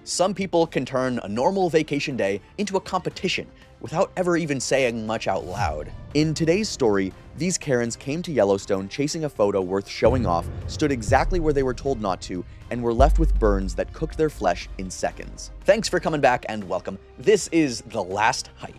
Some people can turn a normal vacation day into a competition without ever even saying much out loud. In today's story, these Karens came to Yellowstone chasing a photo worth showing off, stood exactly where they were told not to, and were left with burns that cooked their flesh in seconds. Thanks for coming back and welcome. This is The Last Hike.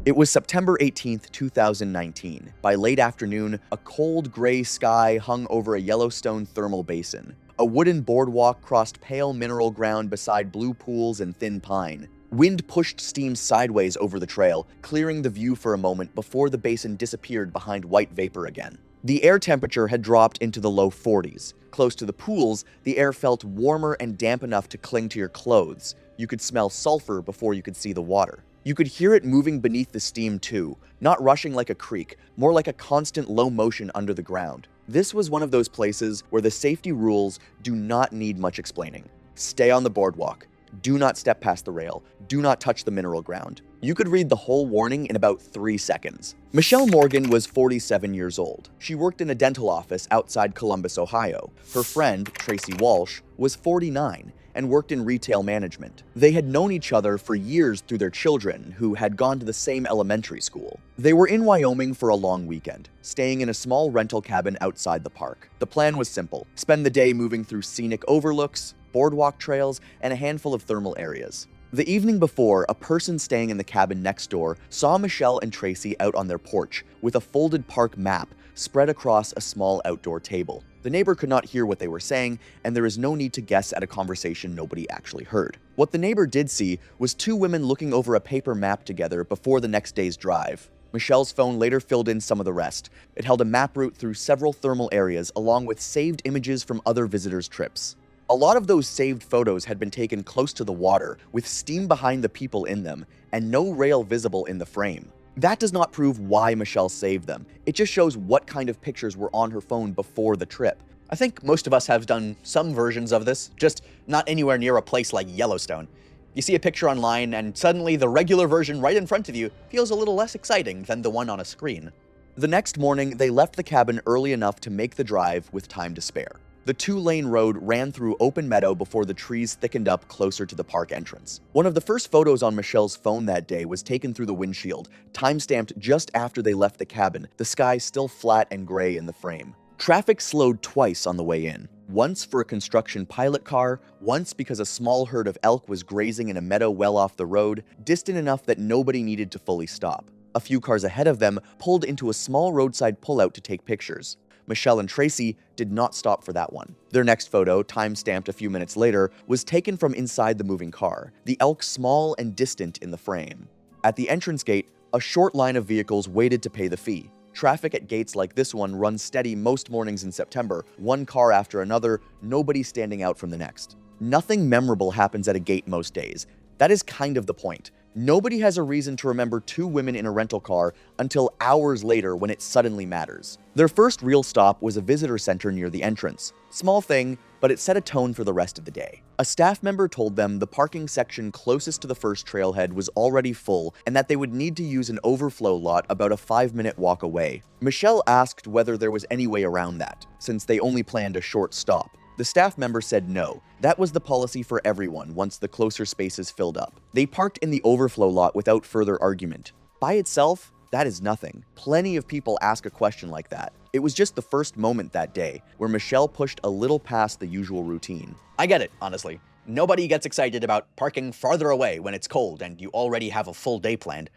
It was September 18th, 2019. By late afternoon, a cold gray sky hung over a Yellowstone thermal basin. A wooden boardwalk crossed pale mineral ground beside blue pools and thin pine. Wind pushed steam sideways over the trail, clearing the view for a moment before the basin disappeared behind white vapor again. The air temperature had dropped into the low 40s. Close to the pools, the air felt warmer and damp enough to cling to your clothes. You could smell sulfur before you could see the water. You could hear it moving beneath the steam too, not rushing like a creek, more like a constant low motion under the ground. This was one of those places where the safety rules do not need much explaining. Stay on the boardwalk. Do not step past the rail. Do not touch the mineral ground. You could read the whole warning in about 3 seconds. Michelle Morgan was 47 years old. She worked in a dental office outside Columbus, Ohio. Her friend, Tracy Walsh, was 49 and worked in retail management. They had known each other for years through their children, who had gone to the same elementary school. They were in Wyoming for a long weekend, staying in a small rental cabin outside the park. The plan was simple: spend the day moving through scenic overlooks, boardwalk trails, and a handful of thermal areas. The evening before, a person staying in the cabin next door saw Michelle and Tracy out on their porch with a folded park map spread across a small outdoor table. The neighbor could not hear what they were saying, and there is no need to guess at a conversation nobody actually heard. What the neighbor did see was 2 women looking over a paper map together before the next day's drive. Michelle's phone later filled in some of the rest. It held a map route through several thermal areas along with saved images from other visitors' trips. A lot of those saved photos had been taken close to the water, with steam behind the people in them, and no rail visible in the frame. That does not prove why Michelle saved them. It just shows what kind of pictures were on her phone before the trip. I think most of us have done some versions of this, just not anywhere near a place like Yellowstone. You see a picture online, and suddenly the regular version right in front of you feels a little less exciting than the one on a screen. The next morning, they left the cabin early enough to make the drive with time to spare. The 2-lane road ran through open meadow before the trees thickened up closer to the park entrance. One of the first photos on Michelle's phone that day was taken through the windshield, time-stamped just after they left the cabin, the sky still flat and gray in the frame. Traffic slowed twice on the way in. Once for a construction pilot car, once because a small herd of elk was grazing in a meadow well off the road, distant enough that nobody needed to fully stop. A few cars ahead of them pulled into a small roadside pullout to take pictures. Michelle and Tracy did not stop for that one. Their next photo, time-stamped a few minutes later, was taken from inside the moving car, the elk small and distant in the frame. At the entrance gate, a short line of vehicles waited to pay the fee. Traffic at gates like this one runs steady most mornings in September, one car after another, nobody standing out from the next. Nothing memorable happens at a gate most days. That is kind of the point. Nobody has a reason to remember 2 women in a rental car until hours later when it suddenly matters. Their first real stop was a visitor center near the entrance. Small thing, but it set a tone for the rest of the day. A staff member told them the parking section closest to the first trailhead was already full and that they would need to use an overflow lot about a 5-minute walk away. Michelle asked whether there was any way around that, since they only planned a short stop. The staff member said no. That was the policy for everyone once the closer spaces filled up. They parked in the overflow lot without further argument. By itself, that is nothing. Plenty of people ask a question like that. It was just the first moment that day where Michelle pushed a little past the usual routine. I get it, honestly. Nobody gets excited about parking farther away when it's cold and you already have a full day planned.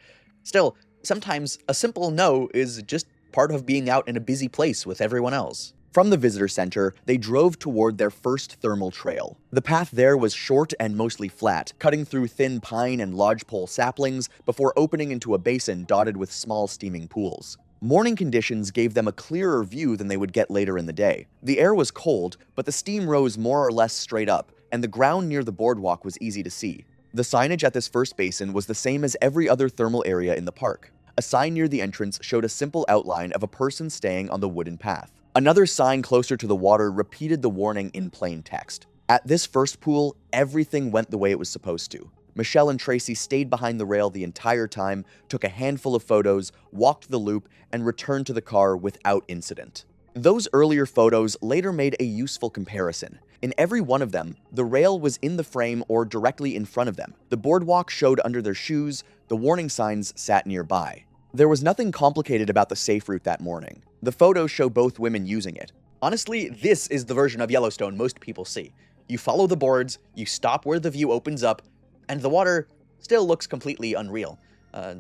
Still, sometimes a simple no is just part of being out in a busy place with everyone else. From the visitor center, they drove toward their first thermal trail. The path there was short and mostly flat, cutting through thin pine and lodgepole saplings before opening into a basin dotted with small steaming pools. Morning conditions gave them a clearer view than they would get later in the day. The air was cold, but the steam rose more or less straight up, and the ground near the boardwalk was easy to see. The signage at this first basin was the same as every other thermal area in the park. A sign near the entrance showed a simple outline of a person staying on the wooden path. Another sign closer to the water repeated the warning in plain text. At this first pool, everything went the way it was supposed to. Michelle and Tracy stayed behind the rail the entire time, took a handful of photos, walked the loop, and returned to the car without incident. Those earlier photos later made a useful comparison. In every one of them, the rail was in the frame or directly in front of them. The boardwalk showed under their shoes, the warning signs sat nearby. There was nothing complicated about the safe route that morning. The photos show both women using it. Honestly, this is the version of Yellowstone most people see. You follow the boards, you stop where the view opens up, and the water still looks completely unreal.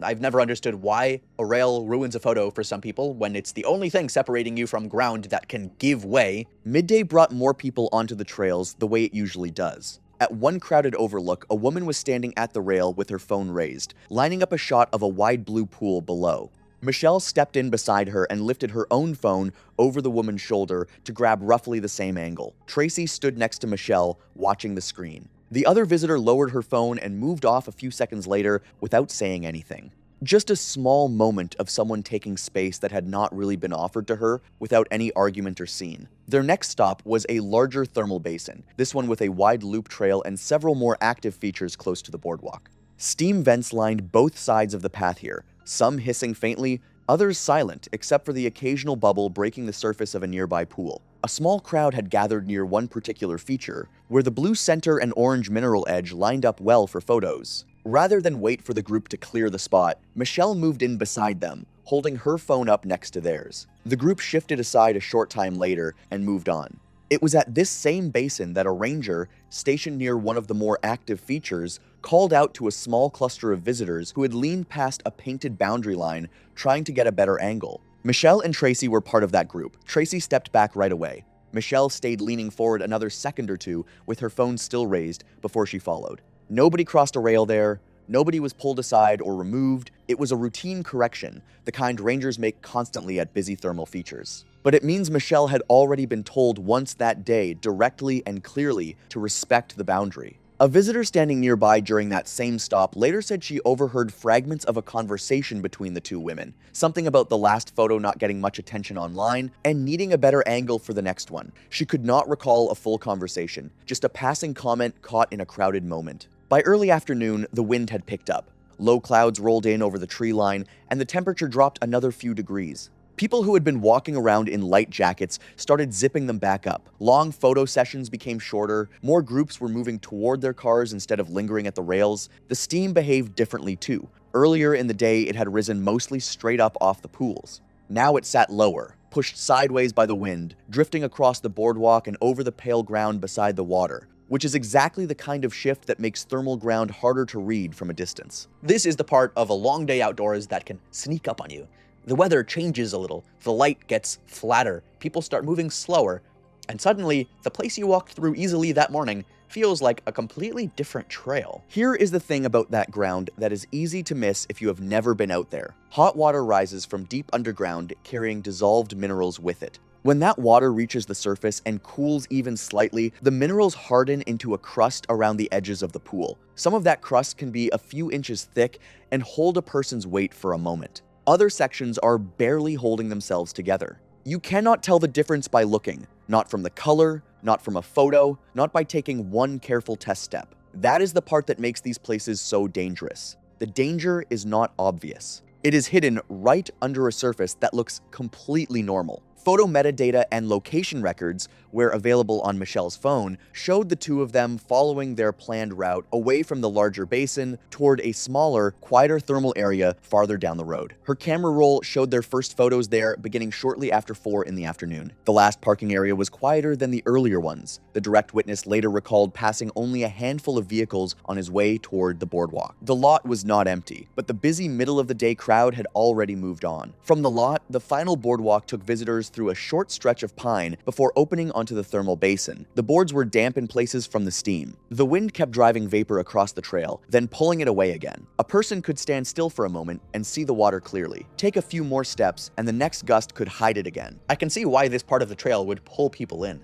I've never understood why a rail ruins a photo for some people when it's the only thing separating you from ground that can give way. Midday brought more people onto the trails the way it usually does. At one crowded overlook, a woman was standing at the rail with her phone raised, lining up a shot of a wide blue pool below. Michelle stepped in beside her and lifted her own phone over the woman's shoulder to grab roughly the same angle. Tracy stood next to Michelle, watching the screen. The other visitor lowered her phone and moved off a few seconds later without saying anything. Just a small moment of someone taking space that had not really been offered to her without any argument or scene. Their next stop was a larger thermal basin, this one with a wide loop trail and several more active features close to the boardwalk. Steam vents lined both sides of the path here, some hissing faintly, others silent except for the occasional bubble breaking the surface of a nearby pool. A small crowd had gathered near one particular feature, where the blue center and orange mineral edge lined up well for photos. Rather than wait for the group to clear the spot, Michelle moved in beside them, holding her phone up next to theirs. The group shifted aside a short time later and moved on. It was at this same basin that a ranger, stationed near one of the more active features, called out to a small cluster of visitors who had leaned past a painted boundary line, trying to get a better angle. Michelle and Tracy were part of that group. Tracy stepped back right away. Michelle stayed leaning forward another second or two with her phone still raised before she followed. Nobody crossed a rail there. Nobody was pulled aside or removed. It was a routine correction, the kind rangers make constantly at busy thermal features. But it means Michelle had already been told once that day, directly and clearly, to respect the boundary. A visitor standing nearby during that same stop later said she overheard fragments of a conversation between the two women, something about the last photo not getting much attention online and needing a better angle for the next one. She could not recall a full conversation, just a passing comment caught in a crowded moment. By early afternoon, the wind had picked up. Low clouds rolled in over the tree line, and the temperature dropped another few degrees. People who had been walking around in light jackets started zipping them back up. Long photo sessions became shorter, more groups were moving toward their cars instead of lingering at the rails. The steam behaved differently too. Earlier in the day, it had risen mostly straight up off the pools. Now it sat lower, pushed sideways by the wind, drifting across the boardwalk and over the pale ground beside the water, which is exactly the kind of shift that makes thermal ground harder to read from a distance. This is the part of a long day outdoors that can sneak up on you. The weather changes a little, the light gets flatter, people start moving slower, and suddenly, the place you walked through easily that morning feels like a completely different trail. Here is the thing about that ground that is easy to miss if you have never been out there. Hot water rises from deep underground, carrying dissolved minerals with it. When that water reaches the surface and cools even slightly, the minerals harden into a crust around the edges of the pool. Some of that crust can be a few inches thick and hold a person's weight for a moment. Other sections are barely holding themselves together. You cannot tell the difference by looking, not from the color, not from a photo, not by taking one careful test step. That is the part that makes these places so dangerous. The danger is not obvious. It is hidden right under a surface that looks completely normal. Photo metadata and location records, where available on Michelle's phone, showed the two of them following their planned route away from the larger basin toward a smaller, quieter thermal area farther down the road. Her camera roll showed their first photos there beginning shortly after 4 in the afternoon. The last parking area was quieter than the earlier ones. The direct witness later recalled passing only a handful of vehicles on his way toward the boardwalk. The lot was not empty, but the busy middle of the day crowd had already moved on. From the lot, the final boardwalk took visitors through a short stretch of pine before opening onto the thermal basin. The boards were damp in places from the steam. The wind kept driving vapor across the trail, then pulling it away again. A person could stand still for a moment and see the water clearly. Take a few more steps, and the next gust could hide it again. I can see why this part of the trail would pull people in.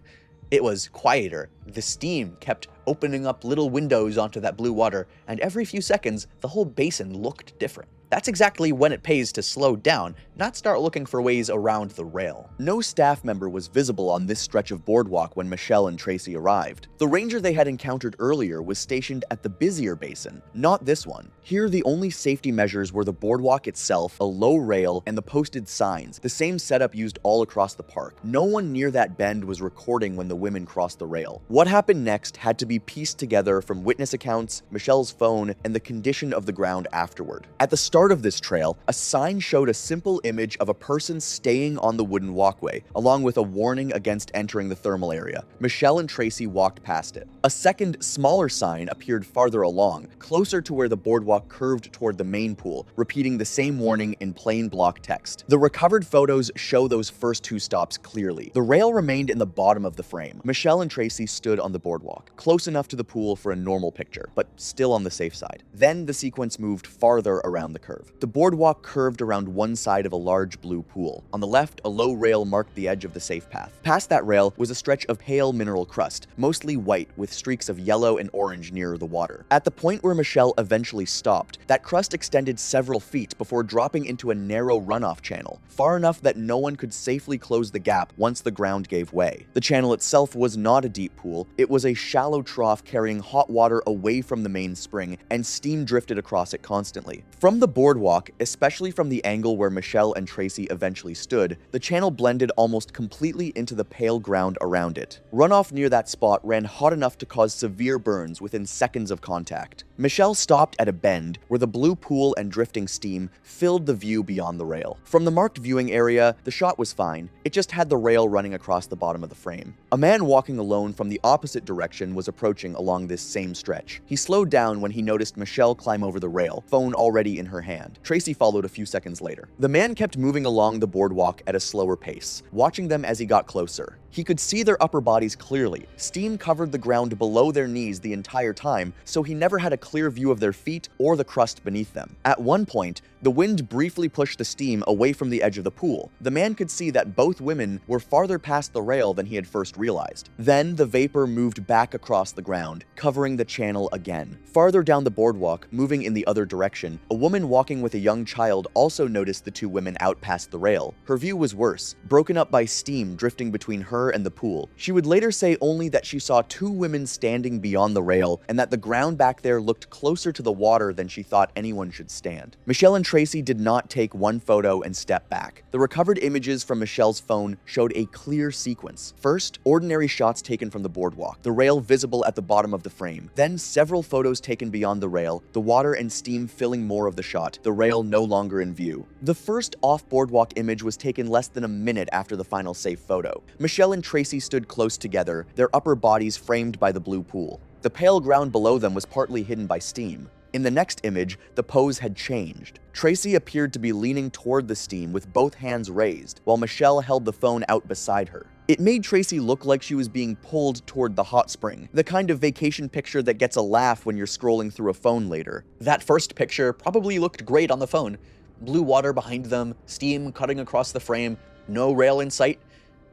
It was quieter The steam kept opening up little windows onto that blue water, and every few seconds, the whole basin looked different. That's exactly when it pays to slow down, not start looking for ways around the rail. No staff member was visible on this stretch of boardwalk when Michelle and Tracy arrived. The ranger they had encountered earlier was stationed at the busier basin, not this one. Here, the only safety measures were the boardwalk itself, a low rail, and the posted signs, the same setup used all across the park. No one near that bend was recording when the women crossed the rail. What happened next had to be pieced together from witness accounts, Michelle's phone, and the condition of the ground afterward. At the start of this trail, a sign showed a simple image of a person staying on the wooden walkway, along with a warning against entering the thermal area. Michelle and Tracy walked past it. A second, smaller sign appeared farther along, closer to where the boardwalk curved toward the main pool, repeating the same warning in plain block text. The recovered photos show those first two stops clearly. The rail remained in the bottom of the frame. Michelle and Tracy stood on the boardwalk, close enough to the pool for a normal picture, but still on the safe side. Then the sequence moved farther around the curve. The boardwalk curved around one side of a large blue pool. On the left, a low rail marked the edge of the safe path. Past that rail was a stretch of pale mineral crust, mostly white with streaks of yellow and orange near the water. At the point where Michelle eventually stopped, that crust extended several feet before dropping into a narrow runoff channel, far enough that no one could safely close the gap once the ground gave way. The channel itself was not a deep pool. It was a shallow trough carrying hot water away from the main spring, and steam drifted across it constantly. From the boardwalk, especially from the angle where Michelle and Tracy eventually stood, the channel blended almost completely into the pale ground around it. Runoff near that spot ran hot enough to cause severe burns within seconds of contact. Michelle stopped at a bend where the blue pool and drifting steam filled the view beyond the rail. From the marked viewing area, the shot was fine. It just had the rail running across the bottom of the frame. A man walking alone from the opposite direction was approaching along this same stretch. He slowed down when he noticed Michelle climb over the rail, phone already in her hand. Tracy followed a few seconds later. The man kept moving along the boardwalk at a slower pace, watching them as he got closer. He could see their upper bodies clearly. Steam covered the ground below their knees the entire time, so he never had a clear view of their feet or the crust beneath them. At one point, the wind briefly pushed the steam away from the edge of the pool. The man could see that both women were farther past the rail than he had first realized. Then the vapor moved back across the ground, covering the channel again. Farther down the boardwalk, moving in the other direction, a woman walking with a young child also noticed the two women out past the rail. Her view was worse, broken up by steam drifting between her and the pool. She would later say only that she saw two women standing beyond the rail and that the ground back there looked closer to the water than she thought anyone should stand. Michelle and Tracy did not take one photo and step back. The recovered images from Michelle's phone showed a clear sequence. First, ordinary shots taken from the boardwalk, the rail visible at the bottom of the frame. Then several photos taken beyond the rail, the water and steam filling more of the shot, the rail no longer in view. The first off-boardwalk image was taken less than a minute after the final safe photo. Michelle and Tracy stood close together, their upper bodies framed by the blue pool. The pale ground below them was partly hidden by steam. In the next image, the pose had changed. Tracy appeared to be leaning toward the steam with both hands raised, while Michelle held the phone out beside her. It made Tracy look like she was being pulled toward the hot spring, the kind of vacation picture that gets a laugh when you're scrolling through a phone later. That first picture probably looked great on the phone. Blue water behind them, steam cutting across the frame, no rail in sight.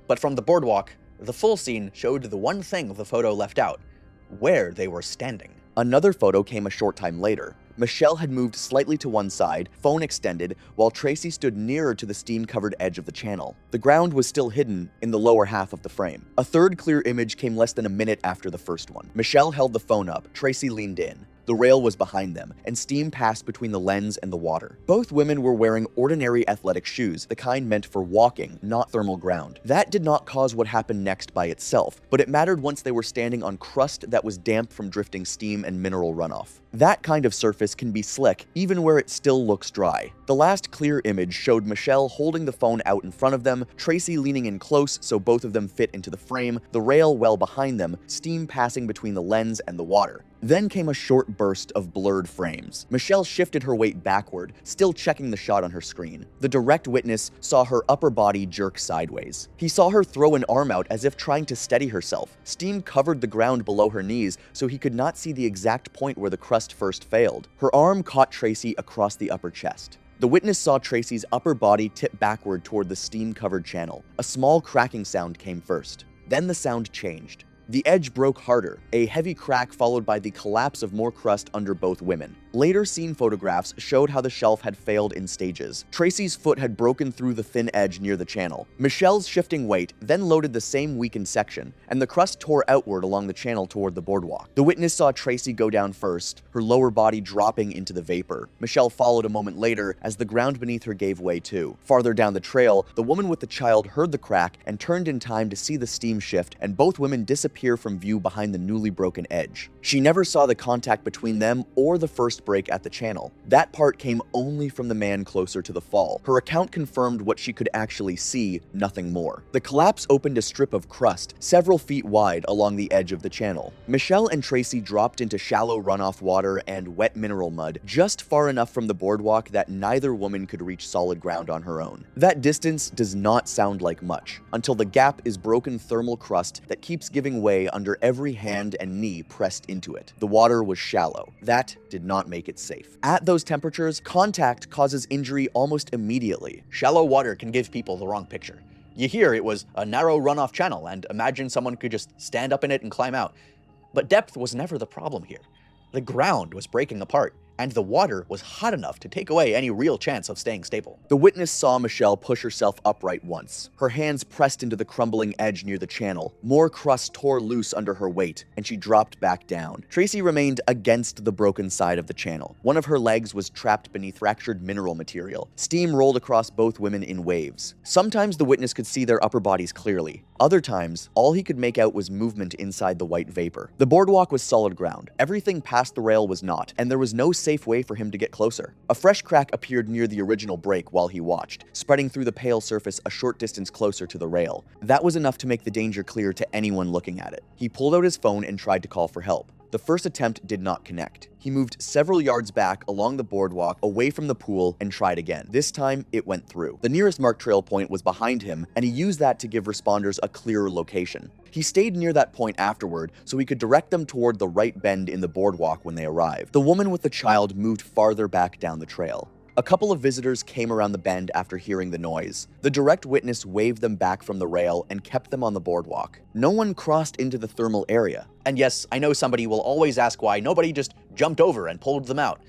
But from the boardwalk, the full scene showed the one thing the photo left out: where they were standing. Another photo came a short time later. Michelle had moved slightly to one side, phone extended, while Tracy stood nearer to the steam-covered edge of the channel. The ground was still hidden in the lower half of the frame. A third clear image came less than a minute after the first one. Michelle held the phone up, Tracy leaned in. The rail was behind them, and steam passed between the lens and the water. Both women were wearing ordinary athletic shoes, the kind meant for walking, not thermal ground. That did not cause what happened next by itself, but it mattered once they were standing on crust that was damp from drifting steam and mineral runoff. That kind of surface can be slick, even where it still looks dry. The last clear image showed Michelle holding the phone out in front of them, Tracy leaning in close so both of them fit into the frame, the rail well behind them, steam passing between the lens and the water. Then came a short burst of blurred frames. Michelle shifted her weight backward, still checking the shot on her screen. The direct witness saw her upper body jerk sideways. He saw her throw an arm out as if trying to steady herself. Steam covered the ground below her knees, so he could not see the exact point where the crust first failed. Her arm caught Tracy across the upper chest. The witness saw Tracy's upper body tip backward toward the steam-covered channel. A small cracking sound came first. Then the sound changed. The edge broke harder, a heavy crack followed by the collapse of more crust under both women. Later seen photographs showed how the shelf had failed in stages. Tracy's foot had broken through the thin edge near the channel. Michelle's shifting weight then loaded the same weakened section, and the crust tore outward along the channel toward the boardwalk. The witness saw Tracy go down first, her lower body dropping into the vapor. Michelle followed a moment later as the ground beneath her gave way too. Farther down the trail, the woman with the child heard the crack and turned in time to see the steam shift, and both women disappear from view behind the newly broken edge. She never saw the contact between them or the first break at the channel. That part came only from the man closer to the fall. Her account confirmed what she could actually see, nothing more. The collapse opened a strip of crust, several feet wide along the edge of the channel. Michelle and Tracy dropped into shallow runoff water and wet mineral mud, just far enough from the boardwalk that neither woman could reach solid ground on her own. That distance does not sound like much, until the gap is broken thermal crust that keeps giving way under every hand and knee pressed into it. The water was shallow. That did not make it safe. At those temperatures, contact causes injury almost immediately. Shallow water can give people the wrong picture. You hear it was a narrow runoff channel and imagine someone could just stand up in it and climb out. But depth was never the problem here. The ground was breaking apart, and the water was hot enough to take away any real chance of staying stable. The witness saw Michelle push herself upright once. Her hands pressed into the crumbling edge near the channel. More crust tore loose under her weight, and she dropped back down. Tracy remained against the broken side of the channel. One of her legs was trapped beneath fractured mineral material. Steam rolled across both women in waves. Sometimes the witness could see their upper bodies clearly. Other times, all he could make out was movement inside the white vapor. The boardwalk was solid ground. Everything past the rail was not, and there was no safe way for him to get closer. A fresh crack appeared near the original break while he watched, spreading through the pale surface a short distance closer to the rail. That was enough to make the danger clear to anyone looking at it. He pulled out his phone and tried to call for help. The first attempt did not connect. He moved several yards back along the boardwalk away from the pool and tried again. This time, it went through. The nearest marked trail point was behind him, and he used that to give responders a clearer location. He stayed near that point afterward so he could direct them toward the right bend in the boardwalk when they arrived. The woman with the child moved farther back down the trail. A couple of visitors came around the bend after hearing the noise. The direct witness waved them back from the rail and kept them on the boardwalk. No one crossed into the thermal area. And yes, I know somebody will always ask why nobody just jumped over and pulled them out.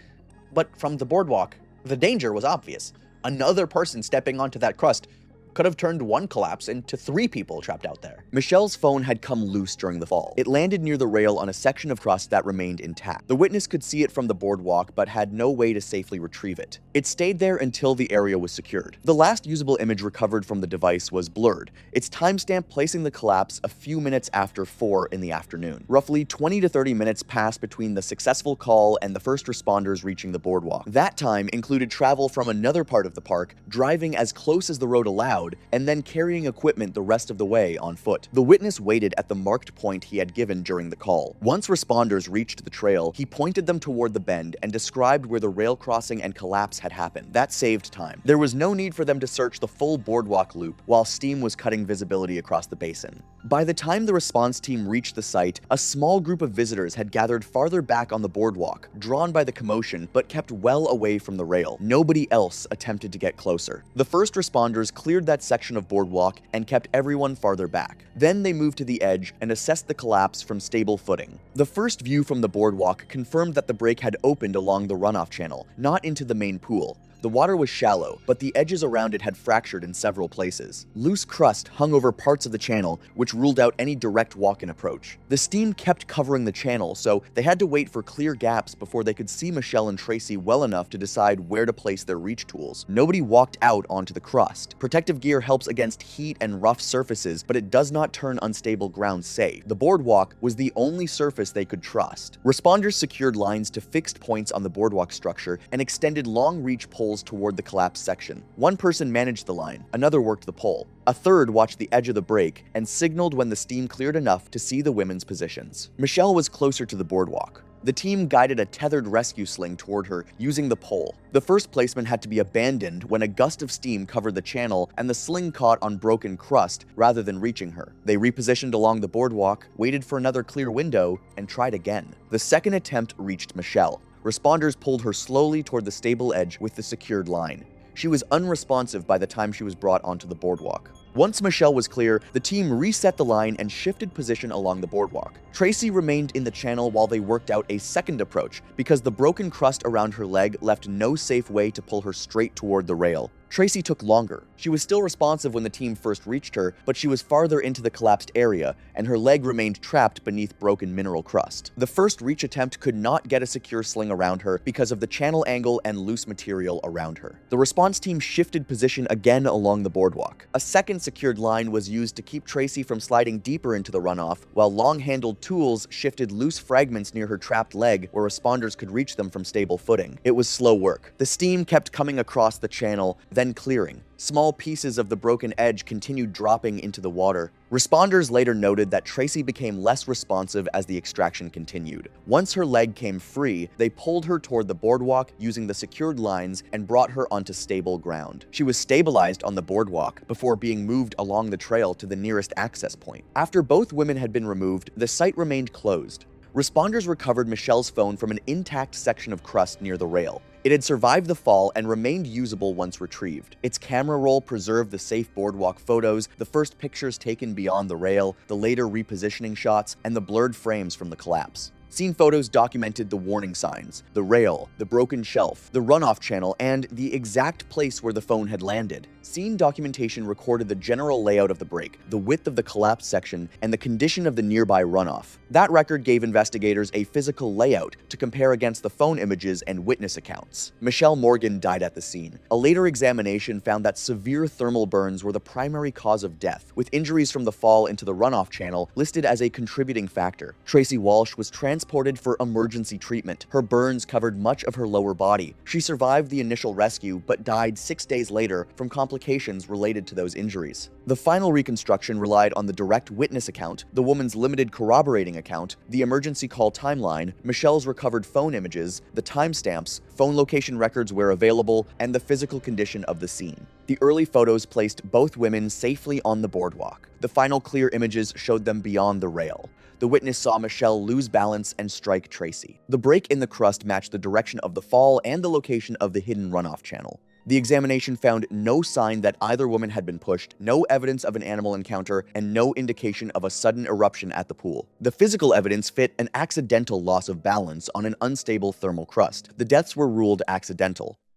But from the boardwalk, the danger was obvious. Another person stepping onto that crust could have turned one collapse into 3 people trapped out there. Michelle's phone had come loose during the fall. It landed near the rail on a section of crust that remained intact. The witness could see it from the boardwalk but had no way to safely retrieve it. It stayed there until the area was secured. The last usable image recovered from the device was blurred, its timestamp placing the collapse a few minutes after 4 in the afternoon. Roughly 20 to 30 minutes passed between the successful call and the first responders reaching the boardwalk. That time included travel from another part of the park, driving as close as the road allowed, and then carrying equipment the rest of the way on foot. The witness waited at the marked point he had given during the call. Once responders reached the trail, he pointed them toward the bend and described where the rail crossing and collapse had happened. That saved time. There was no need for them to search the full boardwalk loop while steam was cutting visibility across the basin. By the time the response team reached the site, a small group of visitors had gathered farther back on the boardwalk, drawn by the commotion, but kept well away from the rail. Nobody else attempted to get closer. The first responders cleared that section of boardwalk and kept everyone farther back. Then they moved to the edge and assessed the collapse from stable footing. The first view from the boardwalk confirmed that the break had opened along the runoff channel, not into the main pool. The water was shallow, but the edges around it had fractured in several places. Loose crust hung over parts of the channel, which ruled out any direct walk-in approach. The steam kept covering the channel, so they had to wait for clear gaps before they could see Michelle and Tracy well enough to decide where to place their reach tools. Nobody walked out onto the crust. Protective gear helps against heat and rough surfaces, but it does not turn unstable ground safe. The boardwalk was the only surface they could trust. Responders secured lines to fixed points on the boardwalk structure and extended long-reach poles toward the collapsed section. One person managed the line, another worked the pole. A third watched the edge of the break and signaled when the steam cleared enough to see the women's positions. Michelle was closer to the boardwalk. The team guided a tethered rescue sling toward her using the pole. The first placement had to be abandoned when a gust of steam covered the channel and the sling caught on broken crust rather than reaching her. They repositioned along the boardwalk, waited for another clear window, and tried again. The second attempt reached Michelle. Responders pulled her slowly toward the stable edge with the secured line. She was unresponsive by the time she was brought onto the boardwalk. Once Michelle was clear, the team reset the line and shifted position along the boardwalk. Tracy remained in the channel while they worked out a second approach because the broken crust around her leg left no safe way to pull her straight toward the rail. Tracy took longer. She was still responsive when the team first reached her, but she was farther into the collapsed area, and her leg remained trapped beneath broken mineral crust. The first reach attempt could not get a secure sling around her because of the channel angle and loose material around her. The response team shifted position again along the boardwalk. A second secured line was used to keep Tracy from sliding deeper into the runoff, while long-handled tools shifted loose fragments near her trapped leg where responders could reach them from stable footing. It was slow work. The steam kept coming across the channel, then clearing. Small pieces of the broken edge continued dropping into the water. Responders later noted that Tracy became less responsive as the extraction continued. Once her leg came free, they pulled her toward the boardwalk using the secured lines and brought her onto stable ground. She was stabilized on the boardwalk before being moved along the trail to the nearest access point. After both women had been removed, the site remained closed. Responders recovered Michelle's phone from an intact section of crust near the rail. It had survived the fall and remained usable once retrieved. Its camera roll preserved the safe boardwalk photos, the first pictures taken beyond the rail, the later repositioning shots, and the blurred frames from the collapse. Scene photos documented the warning signs, the rail, the broken shelf, the runoff channel, and the exact place where the phone had landed. Scene documentation recorded the general layout of the break, the width of the collapsed section, and the condition of the nearby runoff. That record gave investigators a physical layout to compare against the phone images and witness accounts. Michelle Morgan died at the scene. A later examination found that severe thermal burns were the primary cause of death, with injuries from the fall into the runoff channel listed as a contributing factor. Tracy Walsh was transported for emergency treatment. Her burns covered much of her lower body. She survived the initial rescue, but died 6 days later from complications related to those injuries. The final reconstruction relied on the direct witness account, the woman's limited corroborating account, the emergency call timeline, Michelle's recovered phone images, the timestamps, phone location records where available, and the physical condition of the scene. The early photos placed both women safely on the boardwalk. The final clear images showed them beyond the rail. The witness saw Michelle lose balance and strike Tracy. The break in the crust matched the direction of the fall and the location of the hidden runoff channel. The examination found no sign that either woman had been pushed, no evidence of an animal encounter, and no indication of a sudden eruption at the pool. The physical evidence fit an accidental loss of balance on an unstable thermal crust. The deaths were ruled accidental.